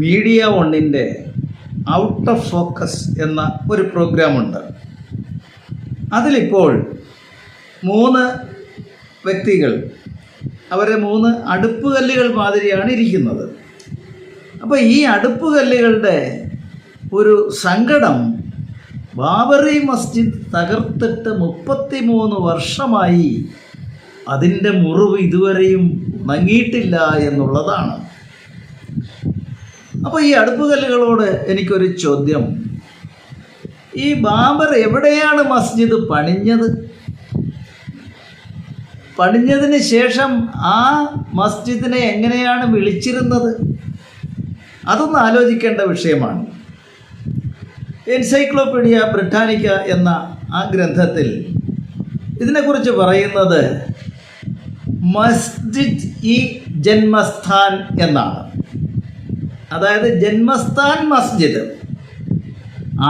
Media വണ്ണിൻ്റെ out of focus എന്ന ഒരു പ്രോഗ്രാമുണ്ട്. അതിലിപ്പോൾ 3 വ്യക്തികൾ, അവരെ 3 അടുപ്പുകല്ലുകൾ മാതിരിയാണ് ഇരിക്കുന്നത്. അപ്പോൾ ഈ അടുപ്പുകല്ലുകളുടെ ഒരു സങ്കടം, ബാബറി മസ്ജിദ് തകർത്തിട്ട് 33 വർഷമായി അതിൻ്റെ മുറിവ് ഇതുവരെയും ഉണങ്ങിയിട്ടില്ല എന്നുള്ളതാണ്. അപ്പോൾ ഈ അടുപ്പുകല്ലുകളോട് എനിക്കൊരു ചോദ്യം: ഈ ബാബർ എവിടെയാണ് മസ്ജിദ് പണിഞ്ഞത്? പണിഞ്ഞതിന് ശേഷം ആ മസ്ജിദിനെ എങ്ങനെയാണ് വിളിച്ചിരുന്നത്? അതൊന്ന് ആലോചിക്കേണ്ട വിഷയമാണ്. എൻസൈക്ലോപീഡിയ ബ്രിട്ടാനിക്ക എന്ന ആ ഗ്രന്ഥത്തിൽ ഇതിനെക്കുറിച്ച് പറയുന്നത് മസ്ജിദ് ഇ ജന്മസ്ഥാൻ എന്നാണ്. അതായത് ജന്മസ്ഥാൻ മസ്ജിദ്.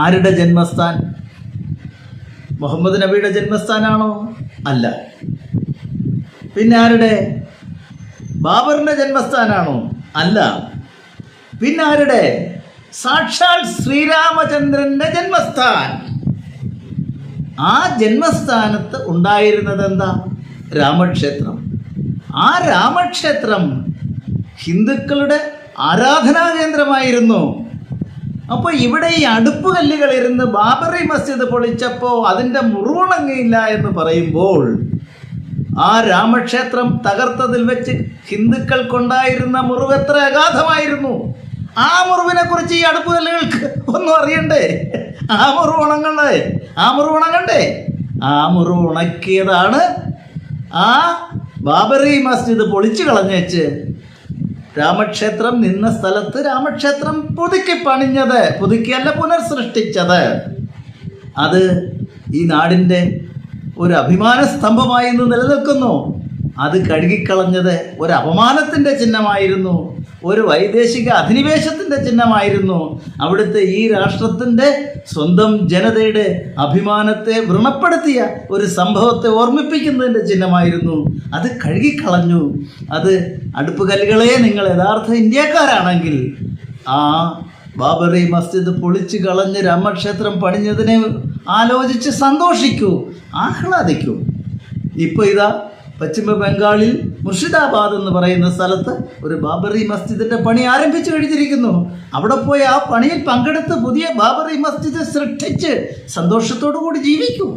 ആരുടെ ജന്മസ്ഥാൻ? മുഹമ്മദ് നബിയുടെ ജന്മസ്ഥാനാണോ? അല്ല. പിന്നെ ആരുടെ? ബാബറിൻ്റെ ജന്മസ്ഥാനാണോ? അല്ല. പിന്നെ ആരുടെ? സാക്ഷാൽ ശ്രീരാമചന്ദ്രൻ്റെ ജന്മസ്ഥാൻ. ആ ജന്മസ്ഥാനത്ത് ഉണ്ടായിരുന്നത് എന്താ? രാമക്ഷേത്രം. ആ രാമക്ഷേത്രം ഹിന്ദുക്കളുടെ ആരാധനാ കേന്ദ്രമായിരുന്നു. അപ്പോൾ ഇവിടെ ഈ അടുപ്പുകല്ലുകൾ ഇരുന്ന് ബാബറി മസ്ജിദ് പൊളിച്ചപ്പോൾ അതിൻ്റെ മുറിവുണങ്ങിയില്ല എന്ന് പറയുമ്പോൾ, ആ രാമക്ഷേത്രം തകർത്തതിൽ വെച്ച് ഹിന്ദുക്കൾക്കുണ്ടായിരുന്ന മുറിവ് എത്ര അഗാധമായിരുന്നു! ആ മുറിവിനെ കുറിച്ച് ഈ അടുപ്പുകല്ലുകൾക്ക് ഒന്നും അറിയണ്ടേ? ആ മുറിവ് ഉണങ്ങണ്ടേ? ആ മുറിവ് ഉണക്കിയതാണ് ആ ബാബറി മസ്ജിദ് പൊളിച്ചു കളഞ്ഞേച്ച് രാമക്ഷേത്രം നിന്ന സ്ഥലത്ത് രാമക്ഷേത്രം പുതുക്കി പണിഞ്ഞത്. പുതുക്കിയല്ല, പുനർസൃഷ്ടിച്ചത്. അത് ഈ നാടിൻ്റെ ഒരു അഭിമാന സ്തംഭമായി ഇന്ന് നിലനിൽക്കുന്നു. അത് കഴുകിക്കളഞ്ഞത് ഒരു അപമാനത്തിൻ്റെ ചിഹ്നമായിരുന്നു, ഒരു വൈദേശിക അധിനിവേശത്തിൻ്റെ ചിഹ്നമായിരുന്നു. അവിടുത്തെ ഈ രാഷ്ട്രത്തിൻ്റെ സ്വന്തം ജനതയുടെ അഭിമാനത്തെ വ്രണപ്പെടുത്തിയ ഒരു സംഭവത്തെ ഓർമ്മിപ്പിക്കുന്നതിൻ്റെ ചിഹ്നമായിരുന്നു. അത് കഴുകിക്കളഞ്ഞു. അത് അടുപ്പുകല്ലുകളെ, നിങ്ങൾ യഥാർത്ഥ ഇന്ത്യക്കാരാണെങ്കിൽ ആ ബാബറി മസ്ജിദ് പൊളിച്ചു കളഞ്ഞ് രാമക്ഷേത്രം പണിഞ്ഞതിനെ ആലോചിച്ച് സന്തോഷിക്കൂ, ആഹ്ലാദിക്കൂ. ഇപ്പോൾ ഇതാ പശ്ചിമ ബംഗാളിൽ മുർഷിദാബാദ് എന്ന് പറയുന്ന സ്ഥലത്ത് ഒരു ബാബറി മസ്ജിദിൻ്റെ പണി ആരംഭിച്ചു കഴിഞ്ഞിരിക്കുന്നു. അവിടെ പോയി ആ പണിയിൽ പങ്കെടുത്ത് പുതിയ ബാബറി മസ്ജിദ് സൃഷ്ടിച്ച് സന്തോഷത്തോടു കൂടി ജീവിക്കൂ.